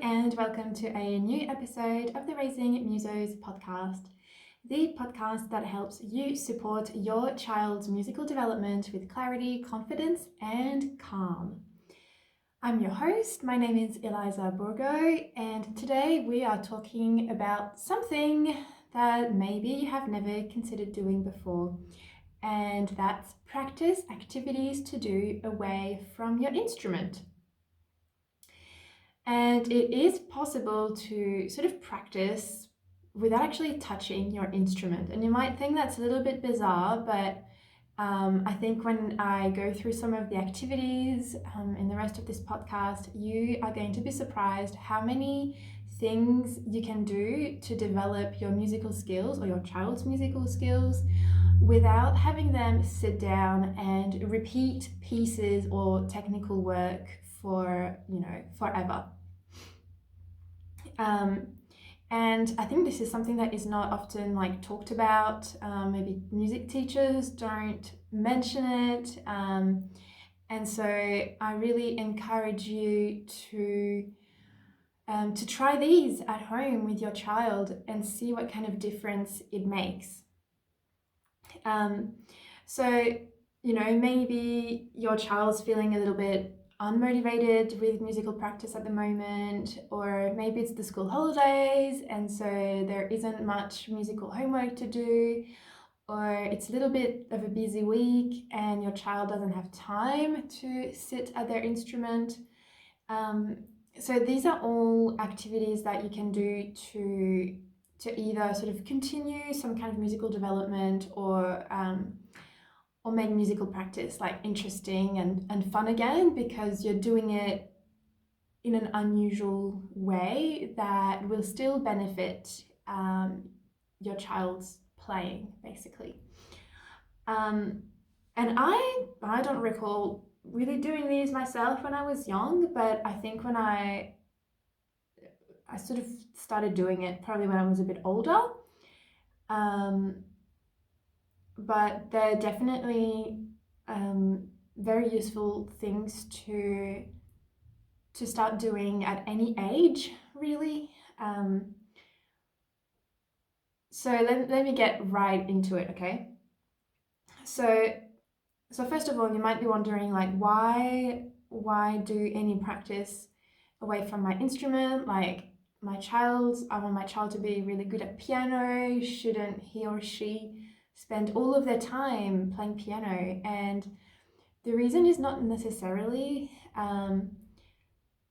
and welcome to a new episode of the Raising Musos podcast, the podcast that helps you support your child's musical development with clarity, confidence, and calm. I'm your host, my name is Eliza Burgo, and today we are talking about something that maybe you have never considered doing before, and that's practice activities to do away from your instrument. And it is possible to sort of practice without actually touching your instrument. And you might think that's a little bit bizarre, but I think when I go through some of the activities in the rest of this podcast, you are going to be surprised how many things you can do to develop your musical skills or your child's musical skills without having them sit down and repeat pieces or technical work for, forever. And I think this is something that is not often talked about. Maybe music teachers don't mention it. And so I really encourage you to try these at home with your child and see what kind of difference it makes. Maybe your child's feeling a little bit unmotivated with musical practice at the moment, or maybe it's the school holidays and so there isn't much musical homework to do, or it's a little bit of a busy week and your child doesn't have time to sit at their instrument. So these are all activities that you can do to either sort of continue some kind of musical development or make musical practice interesting and fun again, because you're doing it in an unusual way that will still benefit your child's playing, basically. And I don't recall really doing these myself when I was young, but I think when I sort of started doing it probably when I was a bit older. But they're definitely very useful things to start doing at any age, really. So let me get right into it, okay? So first of all, you might be wondering, why do any practice away from my instrument? I want my child to be really good at piano. Shouldn't he or she spend all of their time playing piano? And the reason is not necessarily.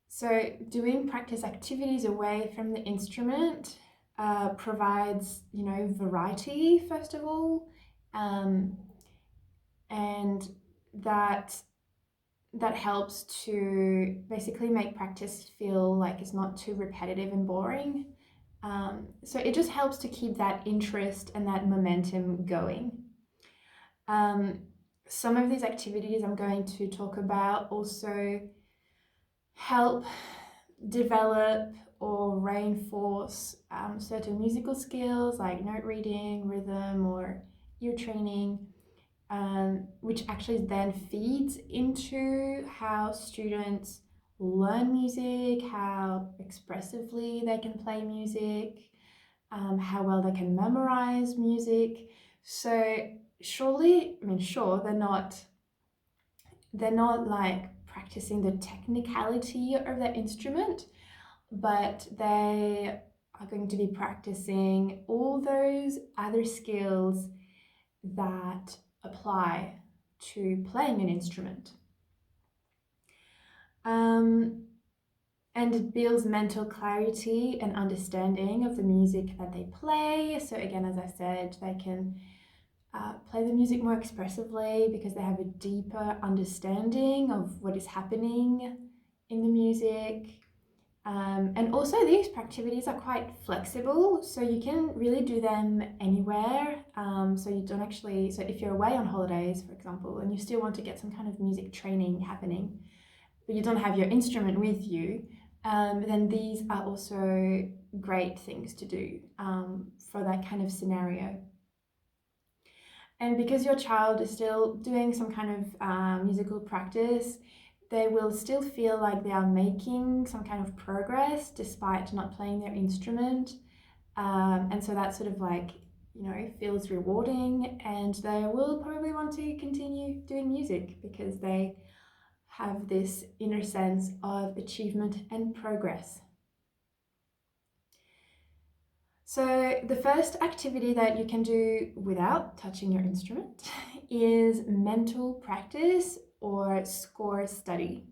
So doing practice activities away from the instrument provides, variety, first of all, and that helps to basically make practice feel like it's not too repetitive and boring. So it just helps to keep that interest and that momentum going. Some of these activities I'm going to talk about also help develop or reinforce certain musical skills like note reading, rhythm, or ear training, which actually then feeds into how students learn music, how expressively they can play music, how well they can memorize music. So sure, they're not practicing the technicality of their instrument, but they are going to be practicing all those other skills that apply to playing an instrument. And it builds mental clarity and understanding of the music that they play. So again, as I said, they can play the music more expressively because they have a deeper understanding of what is happening in the music. And also these activities are quite flexible, so you can really do them anywhere. So if you're away on holidays, for example, and you still want to get some kind of music training happening, but you don't have your instrument with you, then these are also great things to do for that kind of scenario. And because your child is still doing some kind of musical practice, they will still feel like they are making some kind of progress despite not playing their instrument. And so that sort of like, feels rewarding, and they will probably want to continue doing music because they have this inner sense of achievement and progress. So the first activity that you can do without touching your instrument is mental practice or score study.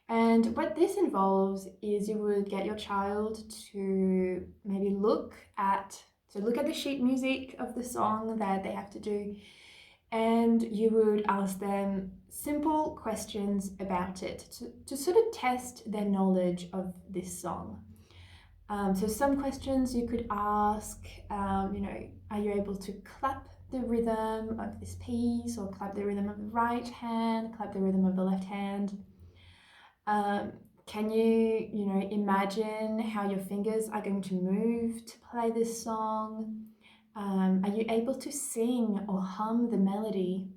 And what this involves is you would get your child to maybe look at the sheet music of the song that they have to do, and you would ask them simple questions about it to sort of test their knowledge of this song. So some questions you could ask, are you able to clap the rhythm of this piece, or clap the rhythm of the right hand, clap the rhythm of the left hand? Can you, imagine how your fingers are going to move to play this song? Are you able to sing or hum the melody?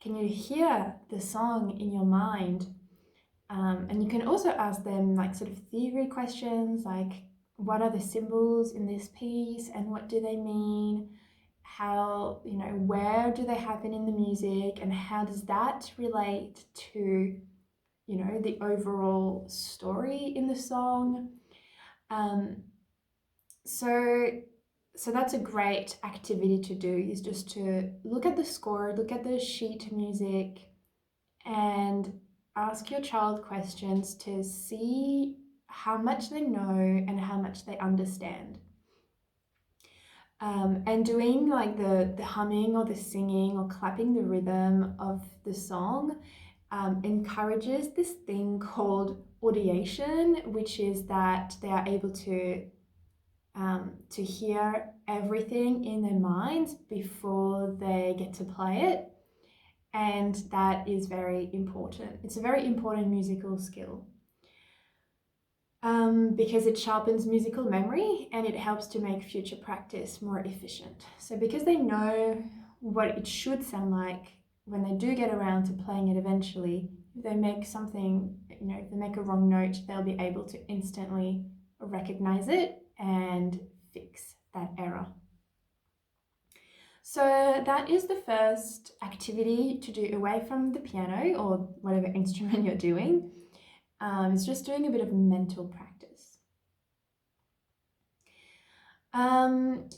Can you hear the song in your mind? And you can also ask them like sort of theory questions, like what are the symbols in this piece and what do they mean? How, where do they happen in the music, and how does that relate to, the overall story in the song? So that's a great activity to do, is just to look at the score, look at the sheet music, and ask your child questions to see how much they know and how much they understand. And doing like the humming or the singing or clapping the rhythm of the song encourages this thing called audiation, which is that they are able to hear everything in their minds before they get to play it. And that is very important. It's a very important musical skill because it sharpens musical memory and it helps to make future practice more efficient. So because they know what it should sound like when they do get around to playing it eventually, if they make something, if they make a wrong note, they'll be able to instantly recognize it and fix that error. So that is the first activity to do away from the piano or whatever instrument you're doing. It's just doing a bit of mental practice.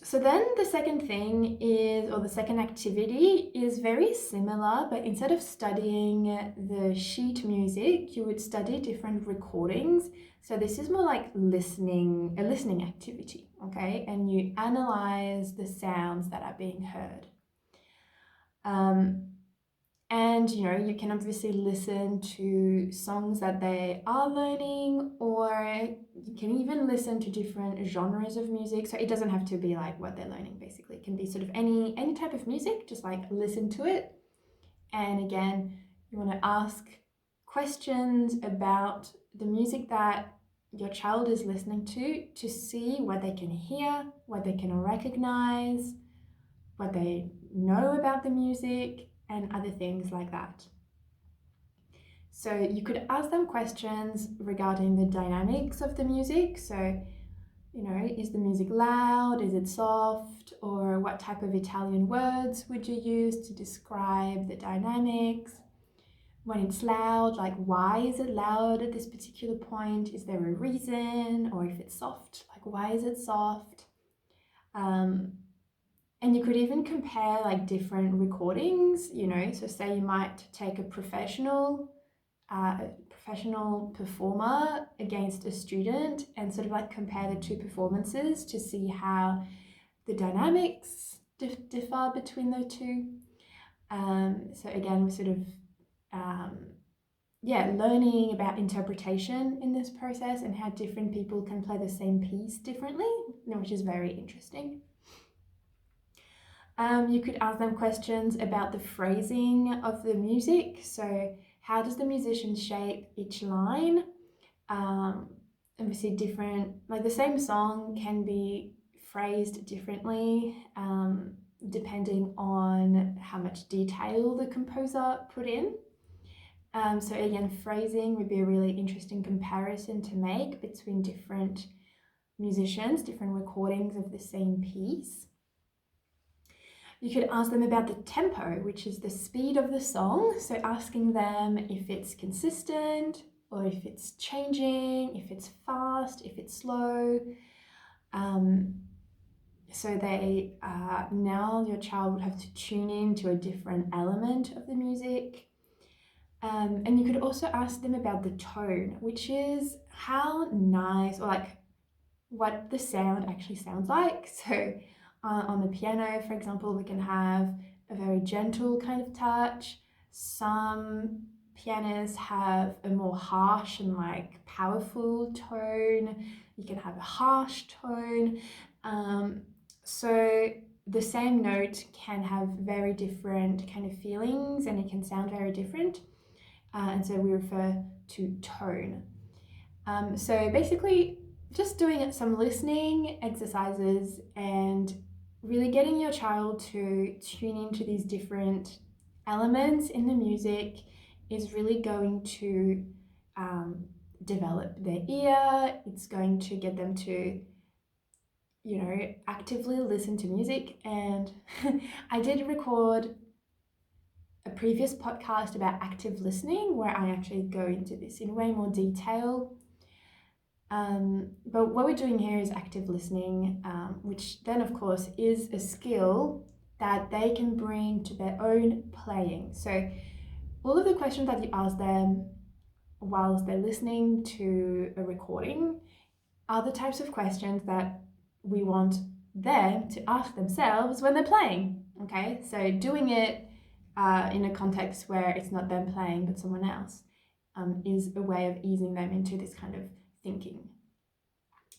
So then the second thing is, or the second activity is very similar, but instead of studying the sheet music, you would study different recordings. So this is more like a listening activity, okay? And you analyze the sounds that are being heard. And you can obviously listen to songs that they are learning, or you can even listen to different genres of music. So it doesn't have to be like what they're learning, basically. It can be sort of any type of music, just like listen to it. And again, you want to ask questions about the music that your child is listening to see what they can hear, what they can recognize, what they know about the music, and other things like that. So you could ask them questions regarding the dynamics of the music. So, is the music loud? Is it soft? Or what type of Italian words would you use to describe the dynamics? When it's loud, like why is it loud at this particular point? Is there a reason? Or if it's soft, like why is it soft? And you could even compare like different recordings, so say you might take a professional performer against a student and sort of like compare the two performances to see how the dynamics differ between the two. So again, we're sort of learning about interpretation in this process and how different people can play the same piece differently, which is very interesting. You could ask them questions about the phrasing of the music. So how does the musician shape each line? Obviously different, like the same song can be phrased differently depending on how much detail the composer put in. So again, phrasing would be a really interesting comparison to make between different musicians, different recordings of the same piece. You could ask them about the tempo, which is the speed of the song. So asking them if it's consistent or if it's changing, if it's fast, if it's slow. So they now your child would have to tune in to a different element of the music. And you could also ask them about the tone, which is how nice, or like what the sound actually sounds like. So on the piano, for example, we can have a very gentle kind of touch. Some pianists have a more harsh and like powerful tone. You can have a harsh tone. So the same note can have very different kind of feelings and it can sound very different. And so we refer to tone. So basically, just doing some listening exercises and really getting your child to tune into these different elements in the music is really going to develop their ear. It's going to get them to, actively listen to music. And I did record a previous podcast about active listening where I actually go into this in way more detail. But what we're doing here is active listening, which then, of course, is a skill that they can bring to their own playing. So all of the questions that you ask them whilst they're listening to a recording are the types of questions that we want them to ask themselves when they're playing. Okay, so doing it in a context where it's not them playing but someone else is a way of easing them into this kind of thinking,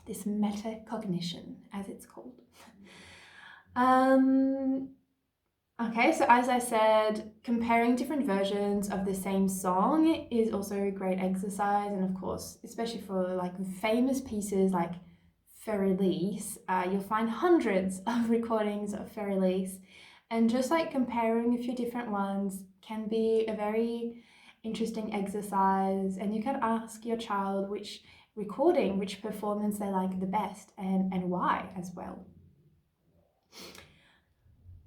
this metacognition, as it's called. Okay, so as I said, comparing different versions of the same song is also a great exercise, and of course, especially for like famous pieces like Elise, you'll find hundreds of recordings of Elise, and just like comparing a few different ones can be a very interesting exercise, and you can ask your child which recording, which performance they like the best and why as well.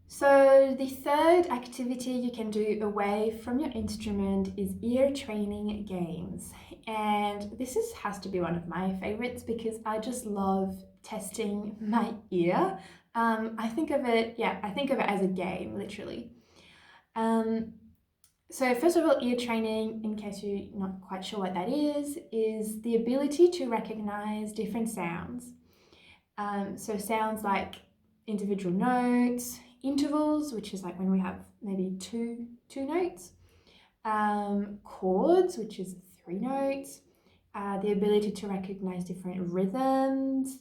So the third activity you can do away from your instrument is ear training games. And this has to be one of my favorites because I just love testing my ear. I think of it as a game, literally. So first of all, ear training, in case you're not quite sure what that is the ability to recognize different sounds. So sounds like individual notes, intervals, which is like when we have maybe two notes, chords, which is 3 notes, the ability to recognize different rhythms,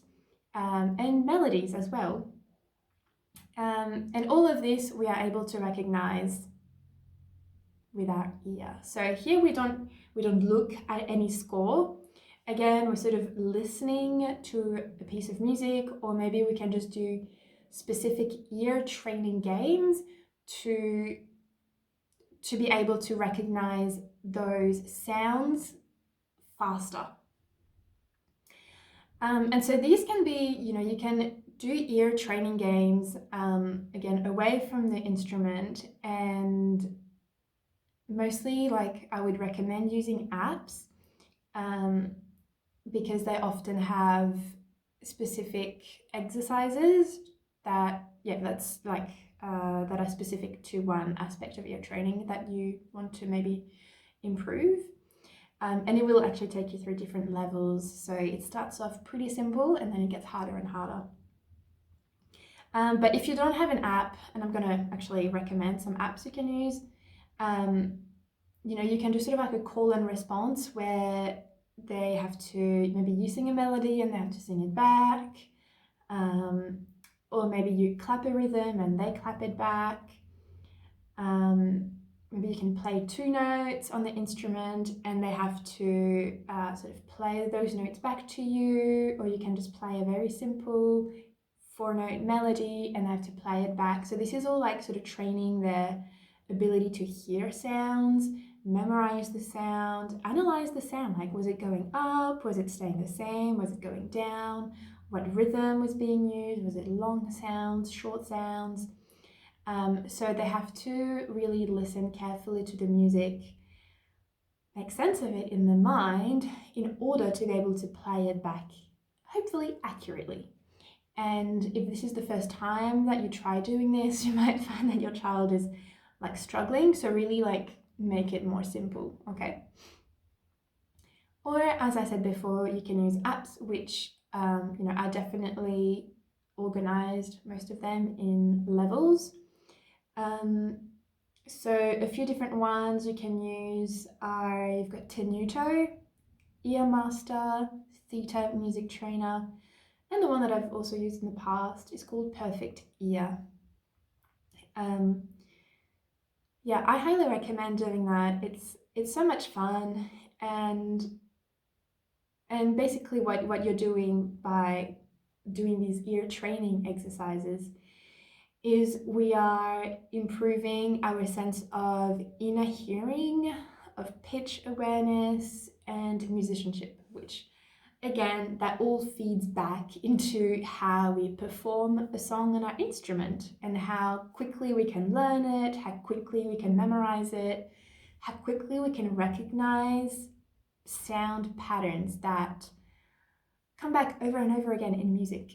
and melodies as well. And all of this we are able to recognize with our ear. So here we don't look at any score. Again, we're sort of listening to a piece of music, or maybe we can just do specific ear training games to be able to recognize those sounds faster. And so these can be, you can do ear training games, again, away from the instrument, and mostly like I would recommend using apps because they often have specific exercises that are specific to one aspect of ear training that you want to maybe improve. And it will actually take you through different levels. So it starts off pretty simple and then it gets harder and harder. But if you don't have an app, and I'm going to actually recommend some apps you can use, you can do sort of like a call and response where they have to maybe you sing a melody and they have to sing it back. Or maybe you clap a rhythm and they clap it back. Maybe you can play 2 notes on the instrument and they have to sort of play those notes back to you, or you can just play a very simple 4-note melody and they have to play it back. So this is all like sort of training their ability to hear sounds memorize the sound, analyze the sound. Like, was it going up? Was it staying the same? Was it going down? What rhythm was being used? Was it long sounds, short sounds? So they have to really listen carefully to the music, make sense of it in their mind in order to be able to play it back, hopefully accurately. And if this is the first time that you try doing this, you might find that your child is like struggling. So really like make it more simple, okay? Or as I said before, you can use apps which are definitely organized, most of them in levels. So a few different ones you can use are, you've got Tenuto, Earmaster, Theta Music Trainer, and the one that I've also used in the past is called Perfect Ear. Yeah, I highly recommend doing that. It's so much fun, and basically what you're doing by doing these ear training exercises is we are improving our sense of inner hearing, of pitch awareness, and musicianship, which again, that all feeds back into how we perform a song on our instrument and how quickly we can learn it, how quickly we can memorize it, how quickly we can recognize sound patterns that come back over and over again in music.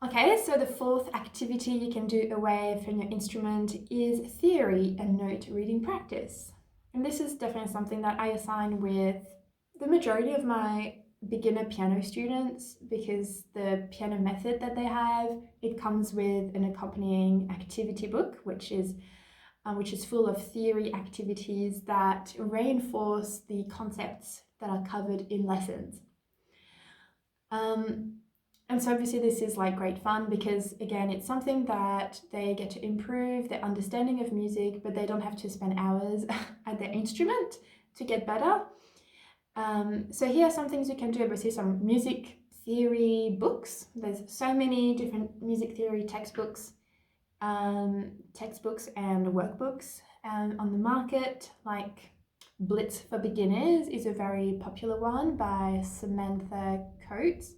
Okay, so the fourth activity you can do away from your instrument is theory and note reading practice. And this is definitely something that I assign with the majority of my beginner piano students, because the piano method that they have, it comes with an accompanying activity book, which is full of theory activities that reinforce the concepts that are covered in lessons. And so obviously this is like great fun because again, it's something that they get to improve their understanding of music, but they don't have to spend hours at their instrument to get better. So here are some things you can do. Obviously some music theory books. There's so many different music theory textbooks and workbooks on the market. Like Blitz for Beginners is a very popular one by Samantha Coates.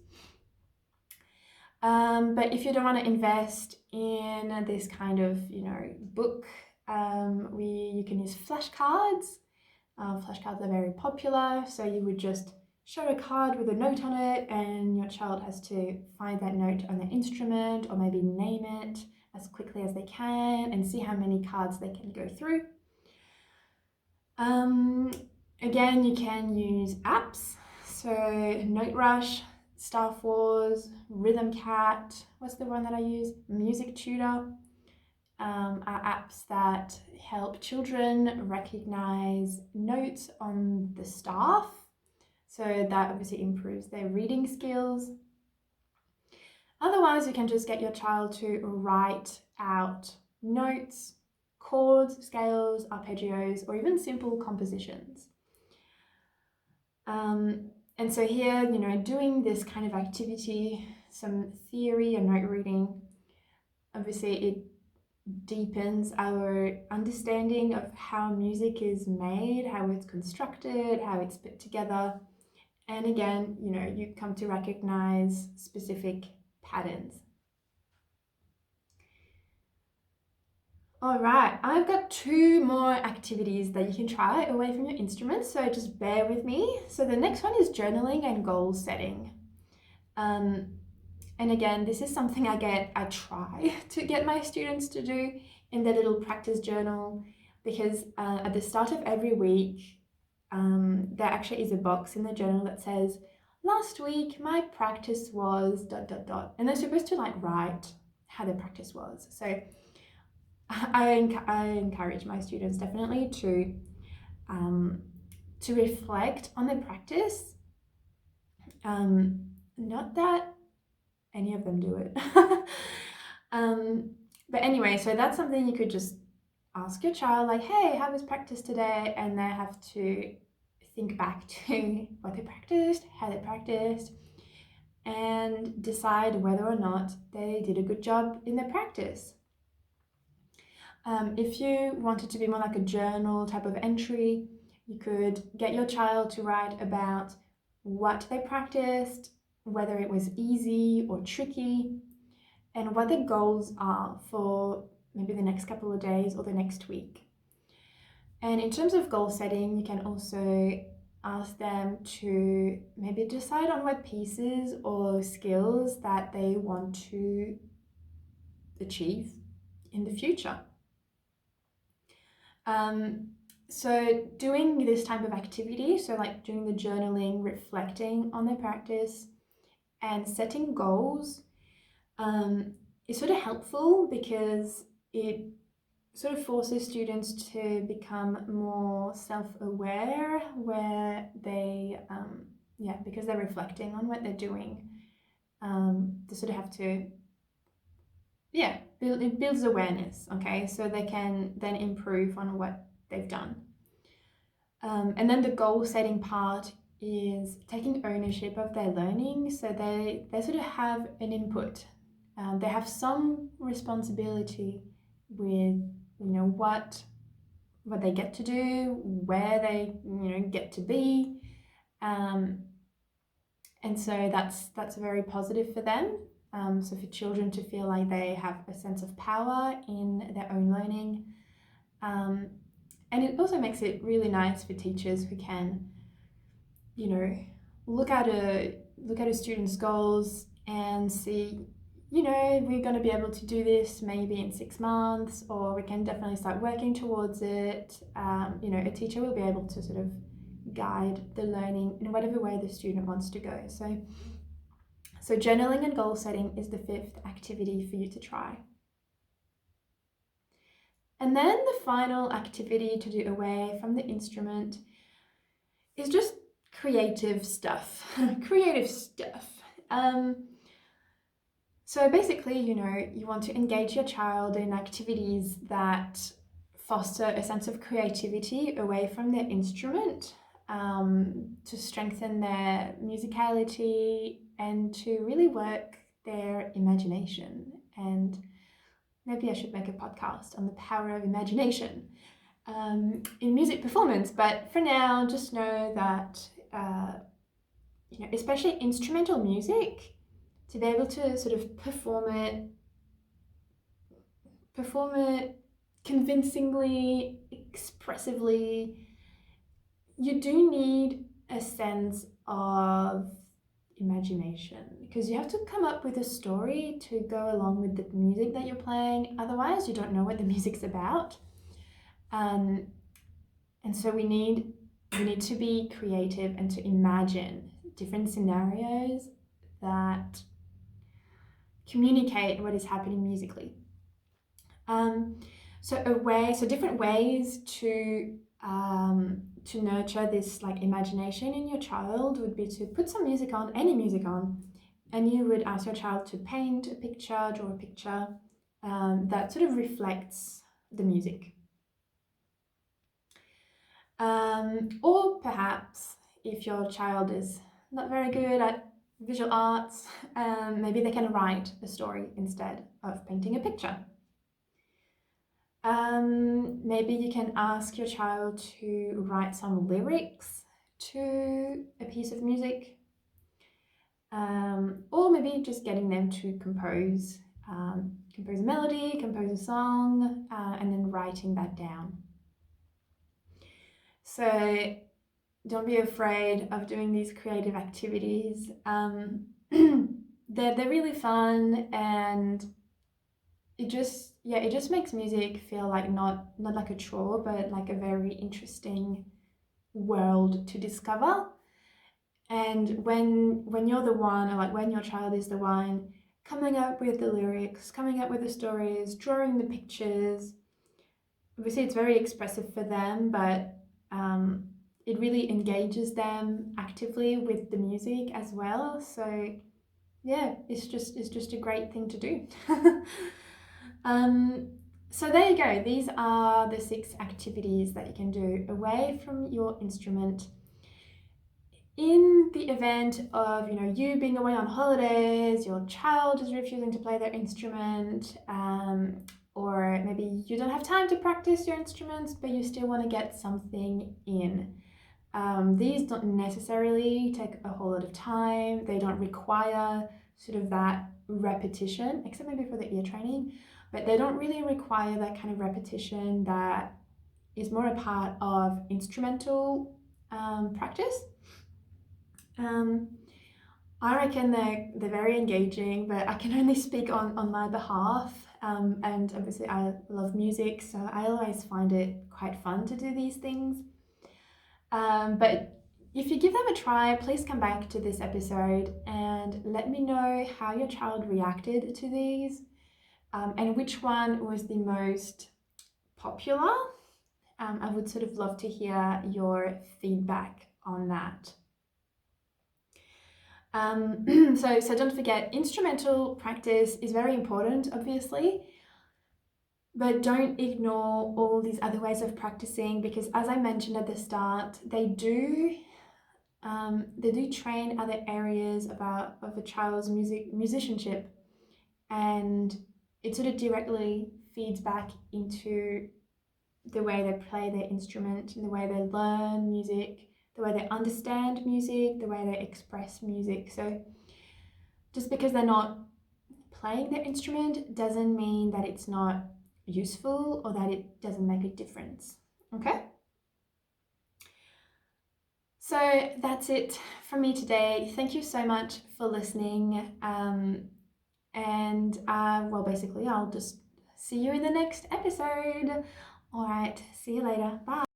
But if you don't want to invest in this kind of, book, you can use flashcards. Flashcards are very popular, so you would just show a card with a note on it, and your child has to find that note on their instrument, or maybe name it as quickly as they can, and see how many cards they can go through. Again, you can use apps, so Note Rush, Staff Wars, Rhythm Cat, what's the one that I use? Music Tutor, are apps that help children recognize notes on the staff. So that obviously improves their reading skills. Otherwise, you can just get your child to write out notes, chords, scales, arpeggios, or even simple compositions. And so here, doing this kind of activity, some theory and note reading, obviously it deepens our understanding of how music is made, how it's constructed, how it's put together. And again, you come to recognize specific patterns. All right, I've got 2 more activities that you can try away from your instrument, so just bear with me. So the next one is journaling and goal setting. And again, this is something I try to get my students to do in their little practice journal, because at the start of every week, there actually is a box in the journal that says, last week my practice was ... And they're supposed to like write how their practice was. So I encourage my students definitely to reflect on their practice. Not that any of them do it. But anyway, so that's something you could just ask your child, like, hey, how was practice today? And they have to think back to what they practiced, how they practiced, and decide whether or not they did a good job in their practice. If you wanted to be more like a journal type of entry, you could get your child to write about what they practiced, whether it was easy or tricky, and what the goals are for maybe the next couple of days or the next week. And in terms of goal setting, you can also ask them to maybe decide on what pieces or skills that they want to achieve in the future. So doing this type of activity, so like doing the journaling, reflecting on their practice, and setting goals, is sort of helpful because it sort of forces students to become more self-aware, where they, because they're reflecting on what they're doing, they sort of have to, it builds awareness, okay? So they can then improve on what they've done. And then the goal setting part is taking ownership of their learning. So they sort of have an input. They have some responsibility with, what they get to do, where they, get to be. And so that's very positive for them. So for children to feel like they have a sense of power in their own learning. And it also makes it really nice for teachers who can, look at a student's goals and see, we're going to be able to do this maybe in 6 months, or we can definitely start working towards it. A teacher will be able to sort of guide the learning in whatever way the student wants to go. So journaling and goal setting is the 5th activity for you to try. And then the final activity to do away from the instrument is just creative stuff. So basically, you want to engage your child in activities that foster a sense of creativity away from their instrument, to strengthen their musicality and to really work their imagination. And maybe I should make a podcast on the power of imagination in music performance. But for now, just know that, especially instrumental music, to be able to sort of perform it convincingly, expressively, you do need a sense of imagination, because you have to come up with a story to go along with the music that you're playing. Otherwise, you don't know what the music's about. And so we need to be creative and to imagine different scenarios that communicate what is happening musically. So different ways to nurture this like imagination in your child would be to put some music on, any music on, and you would ask your child to paint a picture, draw a picture that sort of reflects the music. Or perhaps if your child is not very good at visual arts, maybe they can write a story instead of painting a picture. Maybe you can ask your child to write some lyrics to a piece of music, or maybe just getting them to compose a melody, compose a song, and then writing that down. So don't be afraid of doing these creative activities. They're really fun, and it just makes music feel like not like a chore, but like a very interesting world to discover. And when you're the one, or like when your child is the one coming up with the lyrics, coming up with the stories, drawing the pictures, obviously it's very expressive for them, but it really engages them actively with the music as well. So yeah, it's just a great thing to do. So there you go. These are the 6 activities that you can do away from your instrument. In the event of you being away on holidays, your child is refusing to play their instrument, or maybe you don't have time to practice your instruments, but you still want to get something in. These don't necessarily take a whole lot of time. They don't require sort of that repetition, except maybe for the ear training, but they don't really require that kind of repetition that is more a part of instrumental practice. I reckon they're very engaging, but I can only speak on my behalf. And obviously I love music, so I always find it quite fun to do these things. But if you give them a try, please come back to this episode and let me know how your child reacted to these, and which one was the most popular. I would sort of love to hear your feedback on that. So don't forget, instrumental practice is very important, obviously, but don't ignore all these other ways of practicing, because as I mentioned at the start, they do train other areas of a child's musicianship, and it sort of directly feeds back into the way they play their instrument and the way they learn music, the way they understand music, the way they express music. So just because they're not playing their instrument doesn't mean that it's not useful or that it doesn't make a difference. Okay? So that's it from me today. Thank you so much for listening. Well, basically, I'll just see you in the next episode. All right, see you later. Bye.